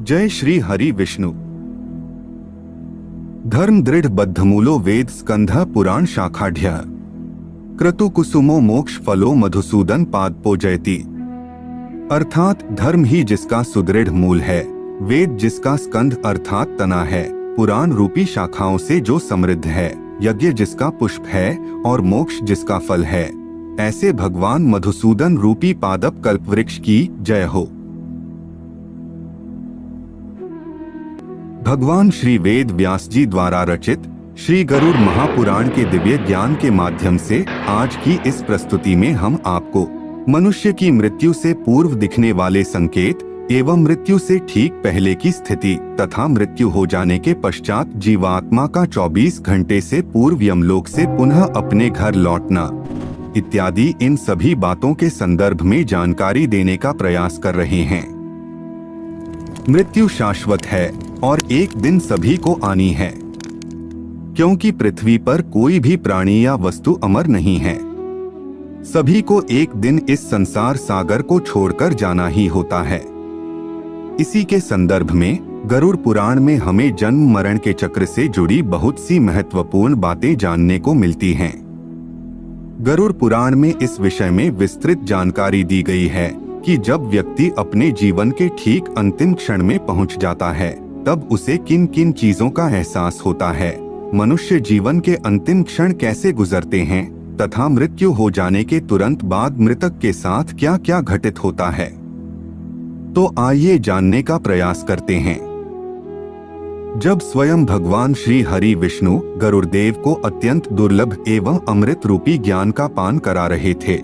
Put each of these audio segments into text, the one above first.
जय श्री हरि विष्णु। धर्म दृढ़ बद्धमूलो वेद स्कंध पुराण शाखाढ्य क्रतु कुसुमो मोक्ष फलो मधुसूदन पाद पूजयति। अर्थात धर्म ही जिसका सुदृढ़ मूल है, वेद जिसका स्कंध अर्थात तना है, पुराण रूपी शाखाओं से जो समृद्ध है, यज्ञ जिसका पुष्प है और मोक्ष जिसका फल है, ऐसे भगवान मधुसूदन रूपी पादप कल्पवृक्ष की जय हो। भगवान श्री वेद व्यास जी द्वारा रचित श्री गरुड़ महापुराण के दिव्य ज्ञान के माध्यम से आज की इस प्रस्तुति में हम आपको मनुष्य की मृत्यु से पूर्व दिखने वाले संकेत एवं मृत्यु से ठीक पहले की स्थिति तथा मृत्यु हो जाने के पश्चात जीवात्मा का 24 घंटे से पूर्व यमलोक से पुनः अपने घर लौटना इत्यादि इन सभी बातों के संदर्भ में जानकारी देने का प्रयास कर रहे हैं। मृत्यु शाश्वत है और एक दिन सभी को आनी है, क्योंकि पृथ्वी पर कोई भी प्राणी या वस्तु अमर नहीं है। सभी को एक दिन इस संसार सागर को छोड़कर जाना ही होता है। इसी के संदर्भ में गरुड़ पुराण में हमें जन्म मरण के चक्र से जुड़ी बहुत सी महत्वपूर्ण बातें जानने को मिलती हैं। गरुड़ पुराण में इस विषय में विस्तृत जानकारी दी गई है कि जब व्यक्ति अपने जीवन के ठीक अंतिम क्षण में पहुंच जाता है, तब उसे किन किन चीजों का एहसास होता है, मनुष्य जीवन के अंतिम क्षण कैसे गुजरते हैं तथा मृत्यु हो जाने के तुरंत बाद मृतक के साथ क्या क्या घटित होता है। तो आइए जानने का प्रयास करते हैं। जब स्वयं भगवान श्री हरि विष्णु गरुड़देव को अत्यंत दुर्लभ एवं अमृत रूपी ज्ञान का पान करा रहे थे,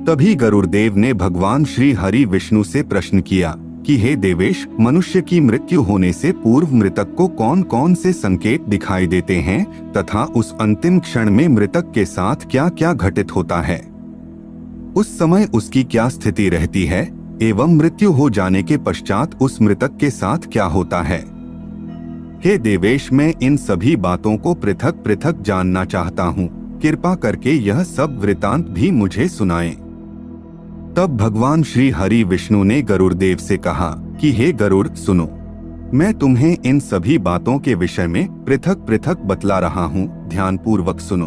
तभी गरुड़देव ने भगवान श्री हरि विष्णु से प्रश्न किया कि हे देवेश, मनुष्य की मृत्यु होने से पूर्व मृतक को कौन कौन से संकेत दिखाई देते हैं तथा उस अंतिम क्षण में मृतक के साथ क्या क्या घटित होता है, उस समय उसकी क्या स्थिति रहती है एवं मृत्यु हो जाने के पश्चात उस मृतक के साथ क्या होता है। हे देवेश, मैं इन सभी बातों को पृथक पृथक जानना चाहता हूँ, कृपा करके यह सब वृतांत भी मुझे सुनाएं। तब भगवान श्री हरि विष्णु ने गरुड़देव से कहा कि हे गरुड़, सुनो, मैं तुम्हें इन सभी बातों के विषय में पृथक पृथक बतला रहा हूँ, ध्यानपूर्वक सुनो।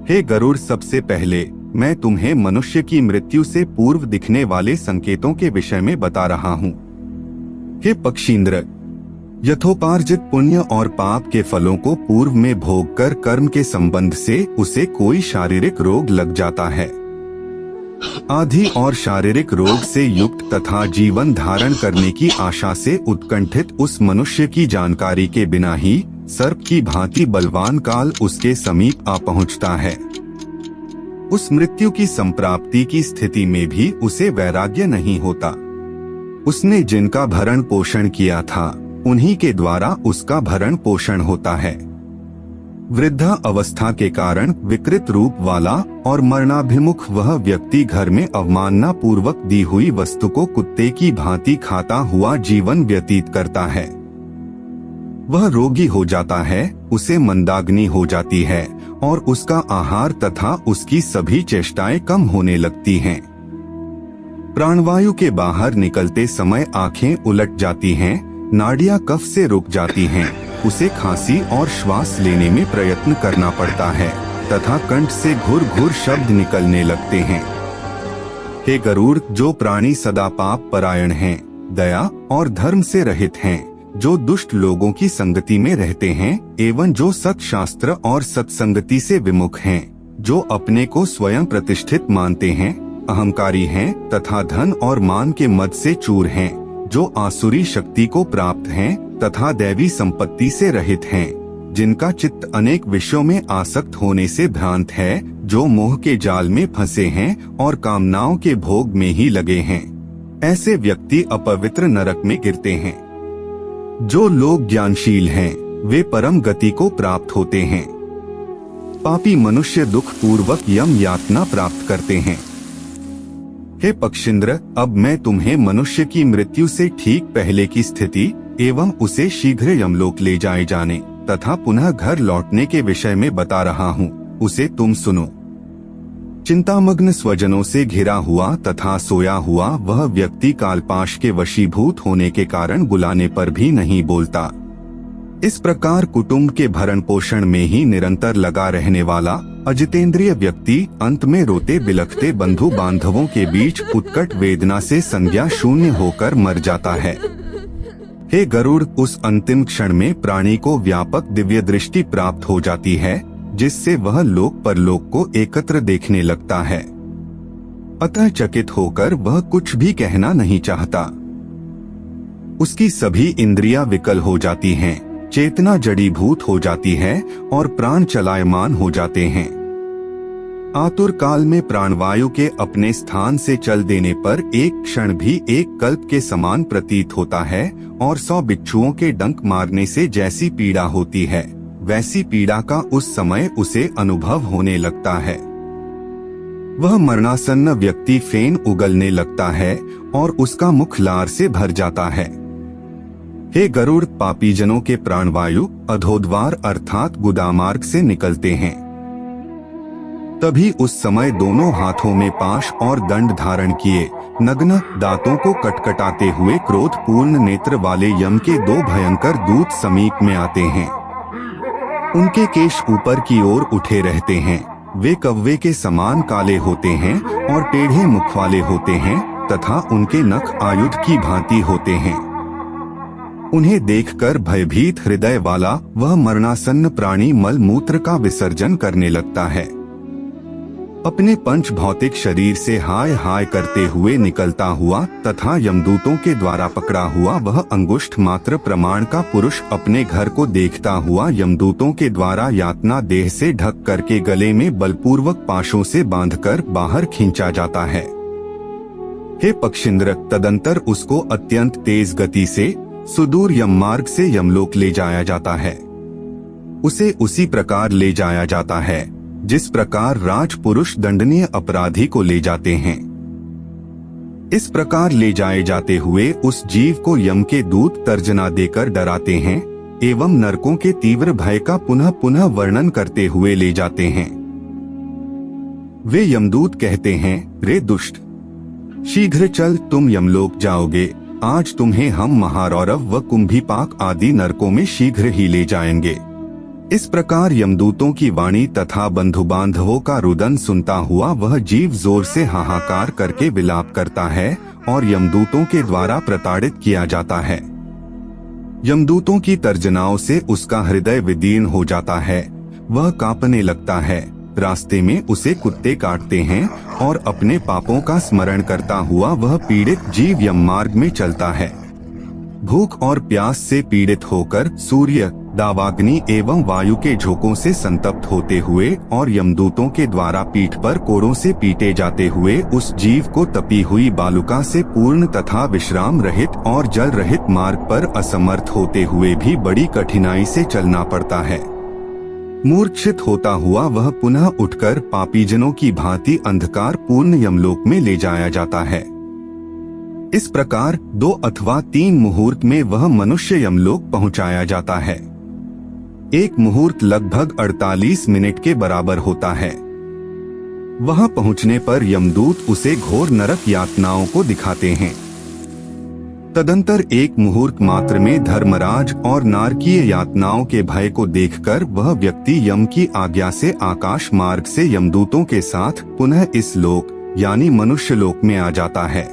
हे गरुड़, सबसे पहले मैं तुम्हें मनुष्य की मृत्यु से पूर्व दिखने वाले संकेतों के विषय में बता रहा हूँ। हे पक्षींद्र, यथोपार्जित पुण्य और पाप के फलों को पूर्व में भोग कर कर्म के संबंध से उसे कोई शारीरिक रोग लग जाता है। आधि और शारीरिक रोग से युक्त तथा जीवन धारण करने की आशा से उत्कंठित उस मनुष्य की जानकारी के बिना ही सर्प की भांति बलवान काल उसके समीप आ पहुंचता है। उस मृत्यु की संप्राप्ति की स्थिति में भी उसे वैराग्य नहीं होता। उसने जिनका भरण पोषण किया था, उन्हीं के द्वारा उसका भरण पोषण होता है। वृद्धा अवस्था के कारण विकृत रूप वाला और मरणाभिमुख वह व्यक्ति घर में अवमानना पूर्वक दी हुई वस्तु को कुत्ते की भांति खाता हुआ जीवन व्यतीत करता है। वह रोगी हो जाता है, उसे मंदाग्नि हो जाती है और उसका आहार तथा उसकी सभी चेष्टाएं कम होने लगती हैं। प्राणवायु के बाहर निकलते समय आंखें उलट जाती हैं, नाड़ियां कफ से रुक जाती हैं, उसे खांसी और श्वास लेने में प्रयत्न करना पड़ता है तथा कंठ से घुर घुर शब्द निकलने लगते हैं। हे गरुड़, जो प्राणी सदा पाप परायण हैं, दया और धर्म से रहित हैं, जो दुष्ट लोगों की संगति में रहते हैं एवं जो सत्शास्त्र और सत्संगति से विमुख हैं, जो अपने को स्वयं प्रतिष्ठित मानते हैं, अहंकारी हैं तथा धन और मान के मद से चूर हैं, जो आसुरी शक्ति को प्राप्त हैं तथा दैवी संपत्ति से रहित हैं, जिनका चित्त अनेक विषयों में आसक्त होने से भ्रांत है, जो मोह के जाल में फंसे हैं और कामनाओं के भोग में ही लगे हैं, ऐसे व्यक्ति अपवित्र नरक में गिरते हैं। जो लोग ज्ञानशील हैं, वे परम गति को प्राप्त होते हैं। पापी मनुष्य दुख पूर्वक यम यातना प्राप्त करते हैं। हे पक्षींद्र, अब मैं तुम्हें मनुष्य की मृत्यु से ठीक पहले की स्थिति एवं उसे शीघ्र यमलोक ले जाए जाने तथा पुनः घर लौटने के विषय में बता रहा हूँ, उसे तुम सुनो। चिंतामग्न स्वजनों से घिरा हुआ तथा सोया हुआ वह व्यक्ति कालपाश के वशीभूत होने के कारण बुलाने पर भी नहीं बोलता। इस प्रकार कुटुंब के भरण पोषण में ही निरंतर लगा रहने वाला अजितेंद्रिय व्यक्ति अंत में रोते बिलखते बंधु बांधवों के बीच उत्कट वेदना से संज्ञा शून्य होकर मर जाता है। हे गरुड़, उस अंतिम क्षण में प्राणी को व्यापक दिव्य दृष्टि प्राप्त हो जाती है, जिससे वह लोक परलोक को एकत्र देखने लगता है। अतः चकित होकर वह कुछ भी कहना नहीं चाहता। उसकी सभी इंद्रियां विकल हो जाती हैं, चेतना जड़ीभूत हो जाती है और प्राण चलायमान हो जाते हैं। आतुर काल में प्राणवायु के अपने स्थान से चल देने पर एक क्षण भी एक कल्प के समान प्रतीत होता है और 100 बिच्छुओं के डंक मारने से जैसी पीड़ा होती है, वैसी पीड़ा का उस समय उसे अनुभव होने लगता है। वह मरणासन्न व्यक्ति फेन उगलने लगता है और उसका मुख लार से भर जाता है। हे गरुड़, पापीजनों के प्राणवायु अधोद्वार अर्थात गुदामार्ग से निकलते हैं। तभी उस समय दोनों हाथों में पाश और दंड धारण किए नग्न दांतों को कटकटाते हुए क्रोध पूर्ण नेत्र वाले यम के 2 भयंकर दूत समीप में आते हैं। उनके केश ऊपर की ओर उठे रहते हैं, वे कव्वे के समान काले होते हैं और टेढ़े मुख वाले होते हैं तथा उनके नख आयुध की भांति होते हैं। उन्हें देखकर भयभीत हृदय वाला वह मरणासन्न प्राणी मल मूत्र का विसर्जन करने लगता है। अपने पंच भौतिक शरीर से हाय हाय करते हुए निकलता हुआ तथा यमदूतों के द्वारा पकड़ा हुआ वह अंगुष्ठ मात्र प्रमाण का पुरुष अपने घर को देखता हुआ यमदूतों के द्वारा यातना देह से ढक करके गले में बलपूर्वक पाशों से बांधकर बाहर खींचा जाता है। हे पक्षिंद्र, तदंतर उसको अत्यंत तेज गति से सुदूर यम मार्ग से यमलोक ले जाया जाता है। उसे उसी प्रकार ले जाया जाता है जिस प्रकार राजपुरुष दंडनीय अपराधी को ले जाते हैं। इस प्रकार ले जाए जाते हुए उस जीव को यम के दूत तर्जना देकर डराते हैं एवं नरकों के तीव्र भय का पुनः पुनः वर्णन करते हुए ले जाते हैं। वे यमदूत कहते हैं, रे दुष्ट, शीघ्र चल, तुम यमलोक जाओगे। आज तुम्हें हम महारौरव व कुंभीपाक आदि नरकों में शीघ्र ही ले जाएंगे। इस प्रकार यमदूतों की वाणी तथा बंधु बांधवों का रुदन सुनता हुआ वह जीव जोर से हाहाकार करके विलाप करता है और यमदूतों के द्वारा प्रताड़ित किया जाता है। यमदूतों की तर्जनाओं से उसका हृदय विदीर्ण हो जाता है, वह कांपने लगता है। रास्ते में उसे कुत्ते काटते हैं और अपने पापों का स्मरण करता हुआ वह पीड़ित जीव यम मार्ग में चलता है। भूख और प्यास से पीड़ित होकर सूर्य, दावाग्नि एवं वायु के झोंकों से संतप्त होते हुए और यमदूतों के द्वारा पीठ पर कोड़ों से पीटे जाते हुए उस जीव को तपी हुई बालुका से पूर्ण तथा विश्राम रहित और जल रहित मार्ग पर असमर्थ होते हुए भी बड़ी कठिनाई से चलना पड़ता है। मूर्छित होता हुआ वह पुनः उठकर पापीजनों की भांति अंधकार पूर्ण यमलोक में ले जाया जाता है। इस प्रकार 2 अथवा 3 मुहूर्त में वह मनुष्य यमलोक पहुंचाया जाता है। एक मुहूर्त लगभग 48 मिनट के बराबर होता है। वहां पहुंचने पर यमदूत उसे घोर नरक यातनाओं को दिखाते हैं। तदंतर एक मुहूर्त मात्र में धर्मराज और नारकीय यातनाओं के भय को देखकर वह व्यक्ति यम की आज्ञा से आकाश मार्ग से यमदूतों के साथ पुनः इस लोक यानी मनुष्य लोक में आ जाता है।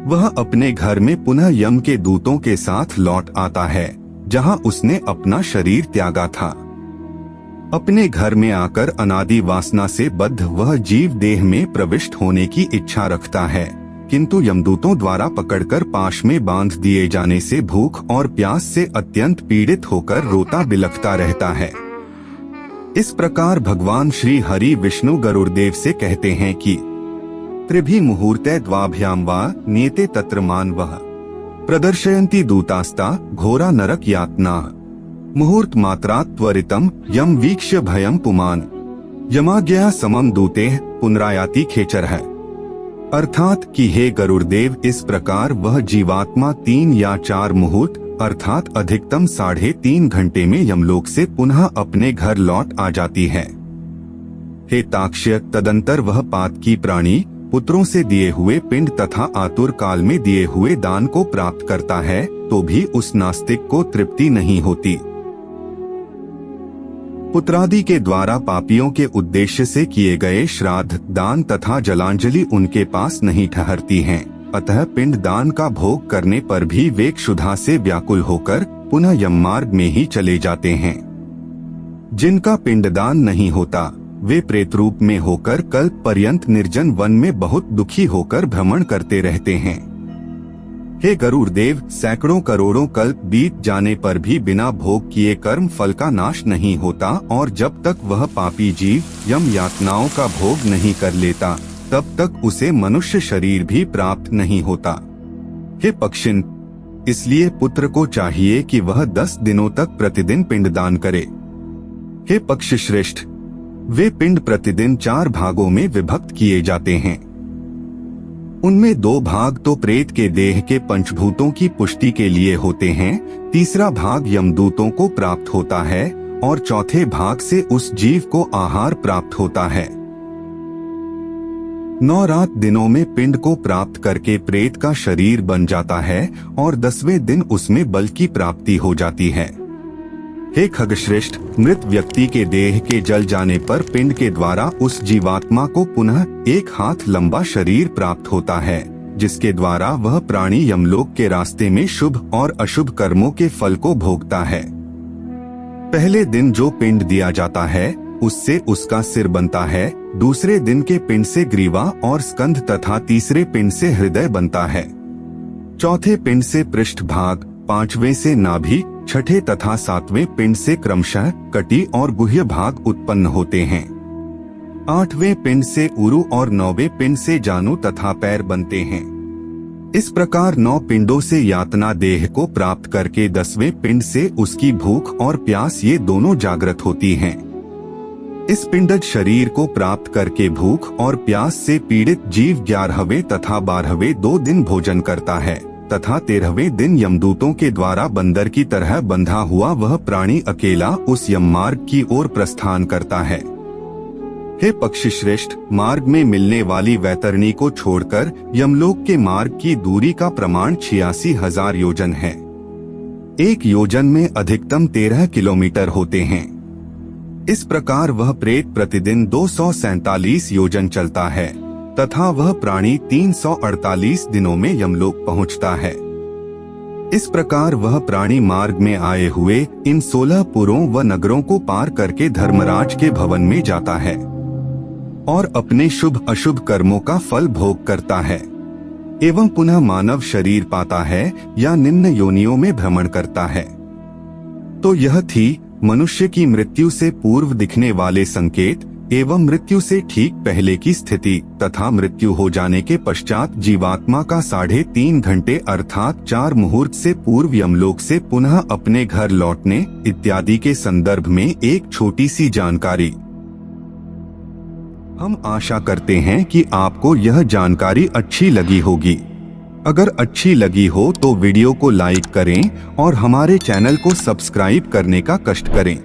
वह अपने घर में पुनः यम के दूतों के साथ लौट आता है जहां उसने अपना शरीर त्यागा था। अपने घर में आकर अनादि वासना से बद्ध वह जीव देह में प्रविष्ट होने की इच्छा रखता है, किंतु यमदूतों द्वारा पकड़कर पाश में बांध दिए जाने से भूख और प्यास से अत्यंत पीड़ित होकर रोता बिलखता रहता है। इस प्रकार भगवान श्री हरि विष्णु गरुड़देव से कहते हैं कि त्रिभि मुहूर्ते द्वाभ्याम वा नीते तत्र मानवः प्रदर्शयन्ति दूतास्ता घोरा नरक यातना मुहूर्त मात्रा त्वरितम यम वीक्ष्य भयम पुमान यमाज्ञया समम दूते पुनरायाति खेचर है। अर्थात कि हे गरुड़देव, इस प्रकार वह जीवात्मा 3 या 4 मुहूर्त अर्थात अधिकतम 3.5 घंटे में यमलोक से पुनः अपने घर लौट आ जाती है। हे ताक्ष्य, तदंतर वह पातकी प्राणी पुत्रों से दिए हुए पिंड तथा आतुर काल में दिए हुए दान को प्राप्त करता है तो भी उस नास्तिक को तृप्ति नहीं होती। पुत्रादि के द्वारा पापियों के उद्देश्य से किए गए श्राद्ध, दान तथा जलांजलि उनके पास नहीं ठहरती हैं। अतः पिंड दान का भोग करने पर भी वे क्षुधा से व्याकुल होकर पुनः यम मार्ग में ही चले जाते हैं। जिनका पिंडदान नहीं होता वे प्रेत रूप में होकर कल्प पर्यंत निर्जन वन में बहुत दुखी होकर भ्रमण करते रहते हैं। हे गरुड़ देव, सैकड़ों करोड़ों कल्प बीत जाने पर भी बिना भोग किए कर्म फल का नाश नहीं होता और जब तक वह पापी जीव यम यातनाओं का भोग नहीं कर लेता तब तक उसे मनुष्य शरीर भी प्राप्त नहीं होता। हे पक्षिन, इसलिए पुत्र को चाहिए कि वह 10 दिनों तक प्रतिदिन पिंडदान करे। हे पक्ष श्रेष्ठ, वे पिंड प्रतिदिन 4 भागों में विभक्त किए जाते हैं। उनमें 2 भाग तो प्रेत के देह के पंचभूतों की पुष्टि के लिए होते हैं, तीसरा भाग यमदूतों को प्राप्त होता है और चौथे भाग से उस जीव को आहार प्राप्त होता है। 9 रात दिनों में पिंड को प्राप्त करके प्रेत का शरीर बन जाता है और 10वें दिन उसमें बल की प्राप्ति हो जाती है। हे खगश्रेष्ठ, मृत व्यक्ति के देह के जल जाने पर पिंड के द्वारा उस जीवात्मा को पुनः 1 हाथ लंबा शरीर प्राप्त होता है, जिसके द्वारा वह प्राणी यमलोक के रास्ते में शुभ और अशुभ कर्मों के फल को भोगता है। पहले दिन जो पिंड दिया जाता है उससे उसका सिर बनता है, दूसरे दिन के पिंड से ग्रीवा और स्कंध तथा तीसरे पिंड से हृदय बनता है। चौथे पिंड से पृष्ठ भाग, 5वें से नाभि, छठे तथा 7वें पिंड से क्रमशः कटी और गुह्य भाग उत्पन्न होते हैं। 8वें पिंड से उरु और 9वें पिंड से जानु तथा पैर बनते हैं। इस प्रकार 9 पिंडों से यातना देह को प्राप्त करके 10वें पिंड से उसकी भूख और प्यास ये दोनों जागृत होती हैं। इस पिंडज शरीर को प्राप्त करके भूख और प्यास से पीड़ित जीव 11वें तथा 12वें 2 दिन भोजन करता है तथा 13वें दिन यमदूतों के द्वारा बंदर की तरह बंधा हुआ वह प्राणी अकेला उस यम मार्ग की ओर प्रस्थान करता है। हे पक्षी श्रेष्ठ, मार्ग में मिलने वाली वैतरणी को छोड़कर यमलोक के मार्ग की दूरी का प्रमाण 86,000 योजन है। 1 योजन में अधिकतम 13 किलोमीटर होते हैं। इस प्रकार वह प्रेत प्रतिदिन 247 योजन चलता है तथा वह प्राणी 348 दिनों में यमलोक पहुंचता है। इस प्रकार वह प्राणी मार्ग में आए हुए इन 16 पुरों व नगरों को पार करके धर्मराज के भवन में जाता है और अपने शुभ अशुभ कर्मों का फल भोग करता है एवं पुनः मानव शरीर पाता है या निम्न योनियों में भ्रमण करता है। तो यह थी मनुष्य की मृत्यु से पूर्व दिखने वाले संकेत एवं मृत्यु से ठीक पहले की स्थिति तथा मृत्यु हो जाने के पश्चात जीवात्मा का 3.5 घंटे अर्थात 4 मुहूर्त से पूर्व यमलोक से पुनः अपने घर लौटने इत्यादि के संदर्भ में एक छोटी सी जानकारी। हम आशा करते हैं कि आपको यह जानकारी अच्छी लगी होगी। अगर अच्छी लगी हो तो वीडियो को लाइक करें और हमारे चैनल को सब्सक्राइब करने का कष्ट करें।